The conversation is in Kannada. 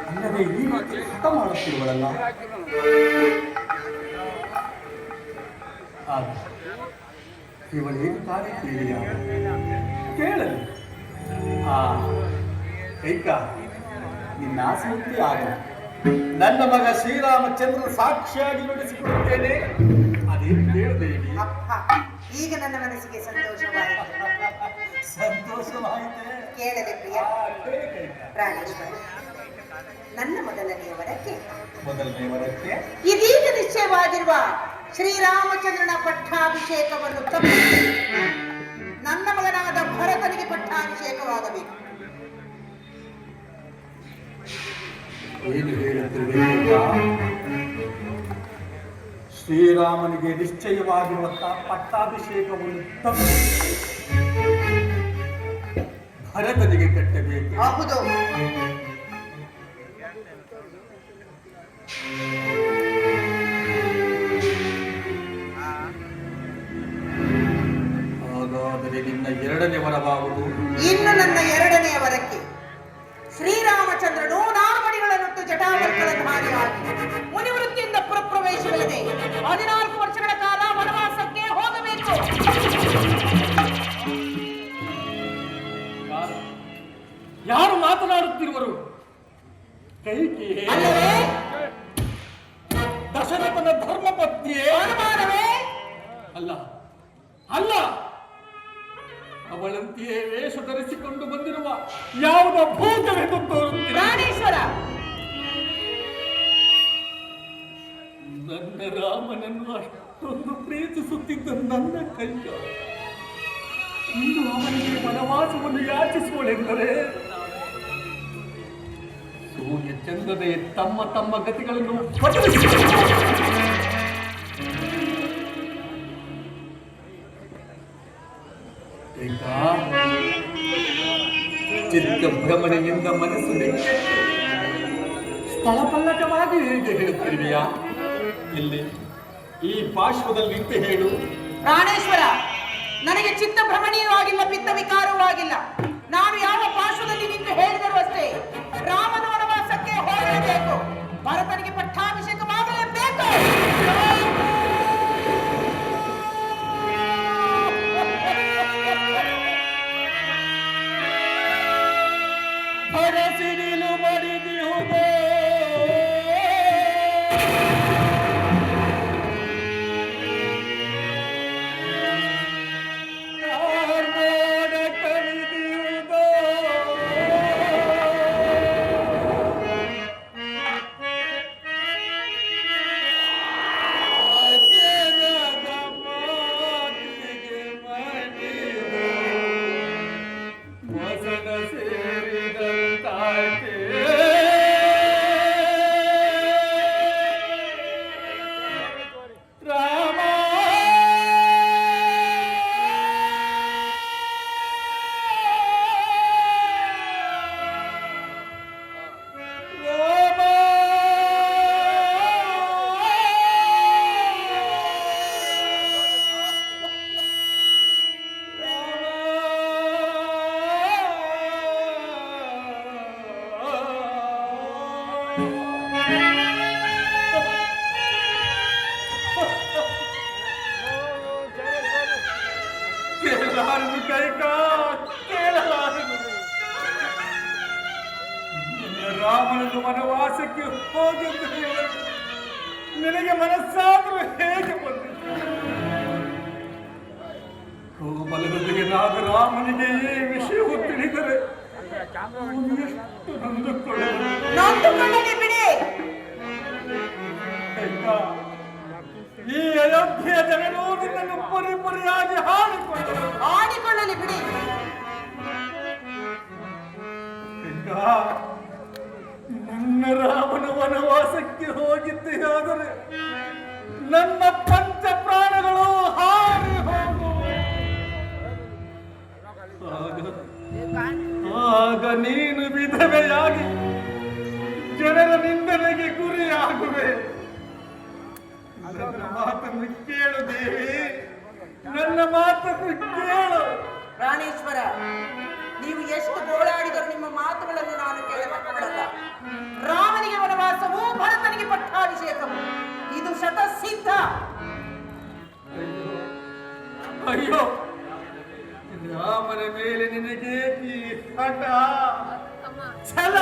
ಅಲ್ಲದೆ ಈ ರೀತಿ ಹಠ ಮಾಡುತ್ತಿರುವಳಲ್ಲ. ಇವಳೇನು ಕಾರ್ಯ ಕೇಳಲಿ. ಕೈಕ ನಿನ್ನ ಆಸಕ್ತಿ ಆಗ ನನ್ನ ಮಗ ಶ್ರೀರಾಮಚಂದ್ರ ಸಾಕ್ಷಿಯಾಗಿ ನಡೆಸಿಕೊಡುತ್ತೇನೆ. ಅದೇನು ಕೇಳಬೇಡಿ. ಈಗ ನನ್ನ ಮನಸ್ಸಿಗೆ ಸಂತೋಷವಾಯಿತೆ. ಕೇಳದೆ ಪ್ರಿಯ ಪ್ರಾಣೇಶ್ವರ, ನನ್ನ ಮೊದಲನೆಯ ವರಕ್ಕೆ ಇದೀಗ ನಿಶ್ಚಯವಾಗಿರುವ ಶ್ರೀರಾಮಚಂದ್ರನ ಪಟ್ಟಾಭಿಷೇಕವನ್ನು ತಪ್ಪಿಸಿ ನನ್ನ ಮಗನಾದ ಭರತನಿಗೆ ಪಟ್ಟಾಭಿಷೇಕವಾಗಬೇಕು. ಏನು ಹೇಳುತ್ತಿರಬೇಕು? ಶ್ರೀರಾಮನಿಗೆ ನಿಶ್ಚಯವಾಗಿರುವಂತಹ ಪಟ್ಟಾಭಿಷೇಕವನ್ನು ತಪ್ಪಿಸಿ ಭರತನಿಗೆ ಕಟ್ಟಬೇಕು. ಹೌದು. ಹಾಗಾದರೆ ನಿನ್ನ ಎರಡನೇ ವರವಾಗುವುದು? ಇನ್ನು ನನ್ನ ಎರಡನೆಯ ವರಕ್ಕೆ ಶ್ರೀರಾಮಚಂದ್ರನು ನಾಮಡಿಗಳನ್ನುಟ್ಟು ಜಟಾವರ್ಕಳಧಾರಿಯಾಗಿ ಮುನಿವೃತ್ತಿಯಿಂದ ಪುರಪ್ರವೇಶವಿಲ್ಲದೆ 14 ವರ್ಷಗಳ ಕಾಲ ವನವಾಸಕ್ಕೆ ಹೋಗಬೇಕು. ಯಾರು ಮಾತನಾಡುತ್ತಿರುವರು? ಕೈಕೇಯಿ ಅಲ್ಲವೇ? ದಶರಥನ ಧರ್ಮಪತ್ನಿಯೇ? ಅನುಮಾನವೇ? ಅಲ್ಲ ಅಲ್ಲ, ಅವಳಂತೆಯೇ ವೇಷ ಧರಿಸಿಕೊಂಡು ಬಂದಿರುವ ಯಾವುದೋ ಭೂತವೆಂದು ತೋರುತ್ತಿದೆ. ಪ್ರಾಣೇಶ್ವರ, ನನ್ನ ರಾಮನನ್ನು ಅಷ್ಟೊಂದು ಪ್ರೀತಿಸುತ್ತಿದ್ದ ನನ್ನ ಕೈಕ ಇಂದು ಅವನಿಗೆ ವನವಾಸವನ್ನು ಯಾಚಿಸುವಳೆಂದರೆ ಸೂರ್ಯ ಚಂದ್ರನೇ ತಮ್ಮ ತಮ್ಮ ಗತಿಗಳನ್ನು ಚಿತ್ತಭ್ರಮಣೆಯಿಂದ ಮನಸ್ಸು ಸ್ಥಳಪಲ್ಲಟವಾಗಿ ಹೇಗೆ ಹೇಳುತ್ತಿರುವೆಯಾ? ಇಲ್ಲಿ ಈ ಪಾರ್ಶ್ವದಲ್ಲಿ ನಿಂತು ಹೇಳು. ಪ್ರಾಣೇಶ್ವರ, ನನಗೆ ಚಿತ್ತಭ್ರಮಣೆಯೂ ಆಗಿಲ್ಲ, ಪಿತ್ತ ವಿಕಾರವೂ ಆಗಿಲ್ಲ. ನಾನು ಯಾವ ಪಾರ್ಶ್ವದಲ್ಲಿ ನಿಂತು ಹೇಳಿದರೂ ಅಷ್ಟೇ, ರಾಮನ ವನವಾಸಕ್ಕೆ ಹೋಗಲೇಬೇಕು. ಭರತನಿಗೆ ಪಟ್ಟಾಭಿಷೇಕವಾಗಲೇಬೇಕು. ಹರಸಿರಿಲು ಮಡಿದಿಹುದೇ ರಾಮನನ್ನು ವನವಾಸಕ್ಕೆ ಹೋಗೆಂದು ಹೇಳಲು ನಿನಗೆ ಮನಸ್ಸಾದರೂ ಹೇಗೆ ಬಂದಿತು? ಕೋಮಲದೊಂದಿಗೆನಾದ ರಾಮನಿಗೆ ಈ ವಿಷಯವು ತಿಳಿದರೆ ಎಷ್ಟು ನೊಂದುಕೊಳ್ಳಲಿ ಬಿಡಿ. ಈ ಅಯೋಧ್ಯೆಯ ಜನರು ನಿನ್ನನ್ನು ಪರಿಪರಿಯಾಗಿ ಹಾಡಿಕೊಳ್ಳಲಿ ಬಿಡಿ. ನನ್ನ ರಾಮನ ವನವಾಸಕ್ಕೆ ಹೋಗಿದ್ದೆ ಆದರೆ ನನ್ನ ಪಂಚ ಪ್ರಾಣಗಳು ಹಾರಿ ಹೋಗುವೆ. ಆಗ ನೀನು ವಿಧವೆಯಾಗಿ ಜನರ ನಿಂದನೆಗೆ ಗುರಿಯಾಗುವೆ. ನನ್ನ ಮಾತನ್ನು ಕೇಳು ದೇವಿ, ನನ್ನ ಮಾತನ್ನು ಕೇಳು. ಪ್ರಾಣೇಶ್ವರ, ನೀವು ಎಷ್ಟು ಗೋಳಾಡಿದರೂ ನಿಮ್ಮ ಮಾತುಗಳನ್ನು ನಾನು ಕೇಳತಕ್ಕವಳಲ್ಲ. ರಾಮನಿಗೆ ವನವಾಸವು, ಭರತನಿಗೆ ಪಟ್ಟಾಭಿಷೇಕವು, ಇದು ಶತಸಿದ್ಧ. ಅಯ್ಯೋ, ರಾಮನ ಮೇಲೆ ನಿನಗೆ ಈ ಹಠ ಛಲ